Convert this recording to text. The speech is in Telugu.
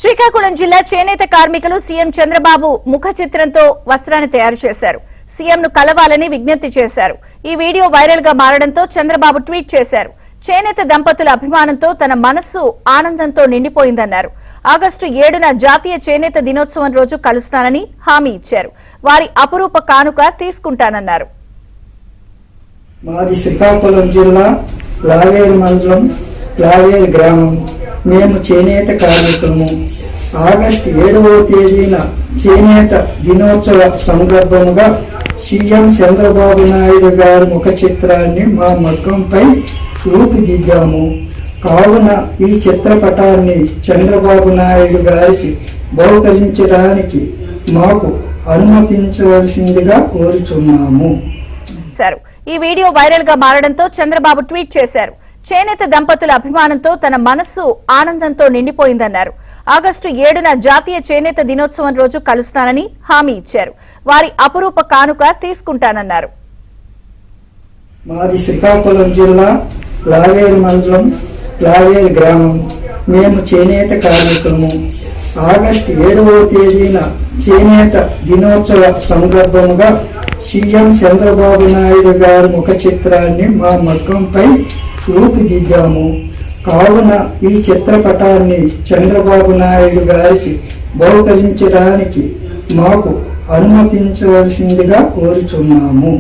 శ్రీకాకుళం జిల్లా చేనేత కార్మికులు సీఎం చంద్రబాబు ముఖ చిత్రంతో వస్త్రాన్ని తయారు చేశారు. సీఎంను కలవాలని విజ్ఞప్తి చేశారు. ఈ వీడియో వైరల్ గా మారడంతో చంద్రబాబు ట్వీట్ చేశారు. చేనేత దంపతుల అభిమానంతో తన మనస్సు ఆనందంతో నిండిపోయిందన్నారు. ఆగస్టు 7న జాతీయ చేనేత దినోత్సవం రోజు కలుస్తానని హామీ ఇచ్చారు. వారి అపురూప కానుక తీసుకుంటానన్నారు. మాది శ్రీకాకుళం జిల్లా లావేరు మండలం లావేరు గ్రామం. మేము చేనేత కార్మికులము. ఆగస్టు 7వ తేదీన చేనేత దినోత్సవ సందర్భంగా సీఎం చంద్రబాబు నాయుడు గారి ముఖ చిత్రాన్ని మా మగ్గంపై రూపుదిద్దాము. కావున ఈ చిత్రపటాన్ని చంద్రబాబు నాయుడు గారికి బహుకరించడానికి మాకు అనుమతించవలసిందిగా కోరుచున్నాము. ఈ వీడియో వైరల్ గా మారడంతో చంద్రబాబు ట్వీట్ చేశారు. చేనేత దంపతుల అభిమానంతో తన మనస్సు ఆనందంతో నిండిపోయిందన్నారు. ఆగస్టు 7న జాతీయ చేనేత దినోత్సవం రోజు కలుస్తానని హామీ ఇచ్చారు. వారి అపురూప కానుక తీసుకుంటానన్నారు. మాది శ్రీకాకుళం జిల్లా లావేరు మండలం లావేరు గ్రామం. మేము చేనేత కార్మికులము. ఆగస్టు 7వ తేదీన చేనేత దినోత్సవ సందర్భంగా సీఎం చంద్రబాబు నాయుడు గారి ముఖ చిత్రాన్ని మా మగ్గంపై రూపుదిద్దాము. కావున ఈ చిత్రపటాన్ని చంద్రబాబు నాయుడు గారికి బహుకరించడానికి మాకు అనుమతించవలసిందిగా కోరుచున్నాము.